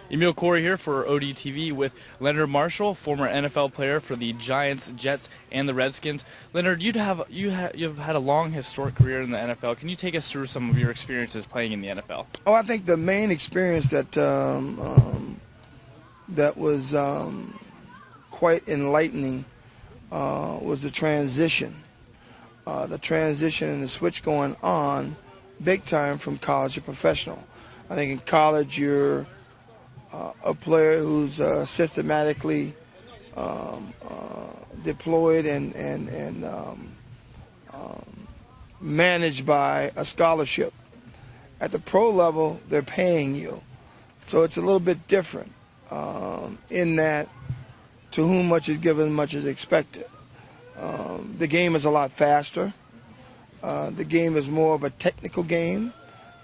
Emil Corey here for ODTV with Leonard Marshall, former NFL player for the Giants, Jets, and the Redskins. Leonard, you've had a long historic career in the NFL. Can you take us through some of your experiences playing in the NFL? Oh, I think the main experience that was quite enlightening was the transition. The transition and the switch going on big time from college to professional. I think in college you're a player who's systematically deployed and managed by a scholarship. At the pro level, they're paying you. So it's a little bit different in that to whom much is given, much is expected. The game is a lot faster. The game is more of a technical game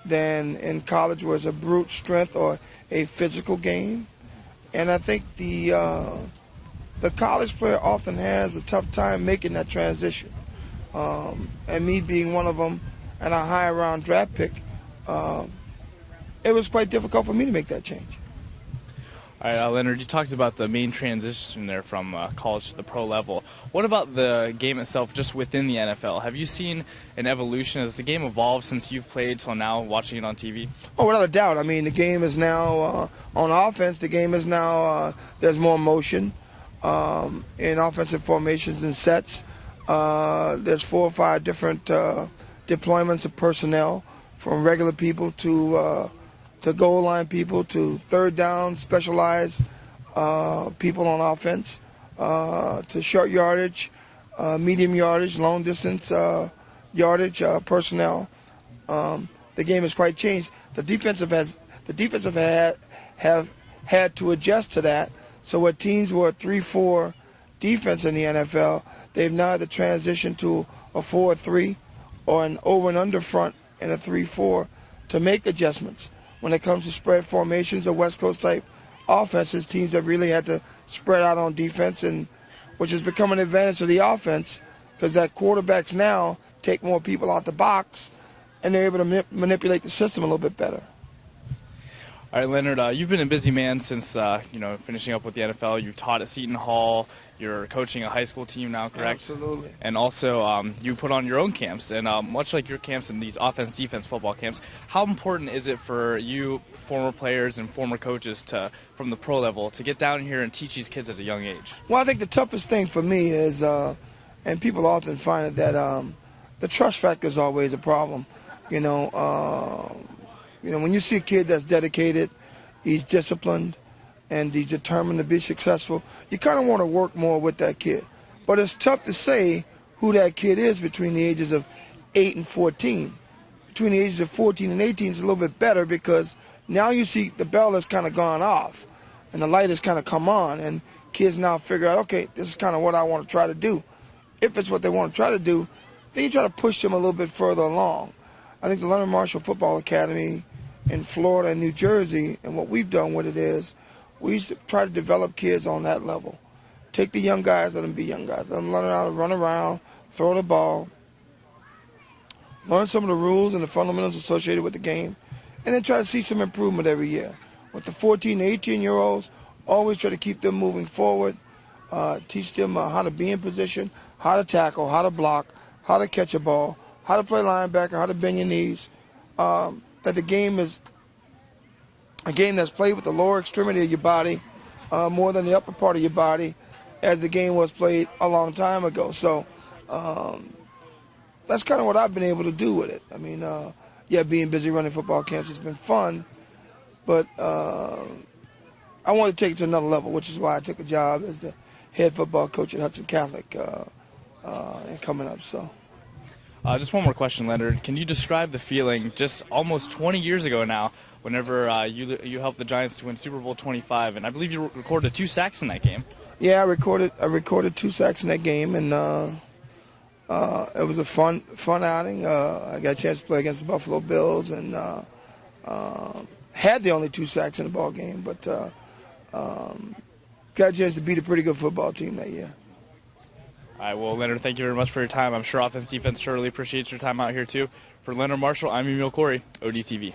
than in college where it's a brute strength or a physical game. And I think the college player often has a tough time making that transition. And me being one of them and a high round draft pick, it was quite difficult for me to make that change. All right, Leonard, you talked about the main transition there from college to the pro level. What about the game itself just within the NFL? Have you seen an evolution as the game evolved since you've played till now, watching it on TV? Oh, without a doubt. I mean, the game is now, on offense, the game is now, there's more motion in offensive formations and sets. There's 4 or 5 different deployments of personnel, from regular people to goal line people, to third down specialized people on offense, to short yardage, medium yardage, long distance yardage personnel. The game has quite changed. The defensive have had to adjust to that. So where teams were a 3-4 defense in the NFL, they've now had to transition to a 4-3 or an over and under front in a 3-4 to make adjustments. When it comes to spread formations or West Coast type offenses, teams have really had to spread out on defense, and which has become an advantage of the offense because that quarterbacks now take more people out the box and they're able to manipulate the system a little bit better. All right, Leonard, you've been a busy man since finishing up with the NFL. You've taught at Seton Hall. You're coaching a high school team now, correct? Absolutely. And also, you put on your own camps, and much like your camps and these offense-defense football camps, how important is it for you, former players and former coaches, from the pro level, to get down here and teach these kids at a young age? Well, I think the toughest thing for me is, and people often find it, that the trust factor is always a problem. When you see a kid that's dedicated, he's disciplined, and he's determined to be successful, you kind of want to work more with that kid. But it's tough to say who that kid is between the ages of 8 and 14. Between the ages of 14 and 18 is a little bit better because now you see the bell has kind of gone off and the light has kind of come on, and kids now figure out, okay, this is kind of what I want to try to do. If it's what they want to try to do, then you try to push them a little bit further along. I think the Leonard Marshall Football Academy in Florida and New Jersey, and what we've done with it is we used to try to develop kids on that level. Take the young guys, let them be young guys. Let them learn how to run around, throw the ball, learn some of the rules and the fundamentals associated with the game, and then try to see some improvement every year. With the 14 to 18-year-olds, always try to keep them moving forward, teach them how to be in position, how to tackle, how to block, how to catch a ball, how to play linebacker, how to bend your knees. That the game is a game that's played with the lower extremity of your body more than the upper part of your body, as the game was played a long time ago. So that's kind of what I've been able to do with it. I mean, being busy running football camps has been fun, but I wanted to take it to another level, which is why I took a job as the head football coach at Hudson Catholic and coming up. So. Just one more question, Leonard. Can you describe the feeling just almost 20 years ago now, whenever you helped the Giants to win Super Bowl 25, and I believe you recorded 2 sacks in that game? Yeah, I recorded 2 sacks in that game, and it was a fun outing. I got a chance to play against the Buffalo Bills, and had the only 2 sacks in the ball game, but got a chance to beat a pretty good football team that year. All right, well, Leonard, thank you very much for your time. I'm sure offense, defense surely appreciates your time out here, too. For Leonard Marshall, I'm Emil Corey, ODTV.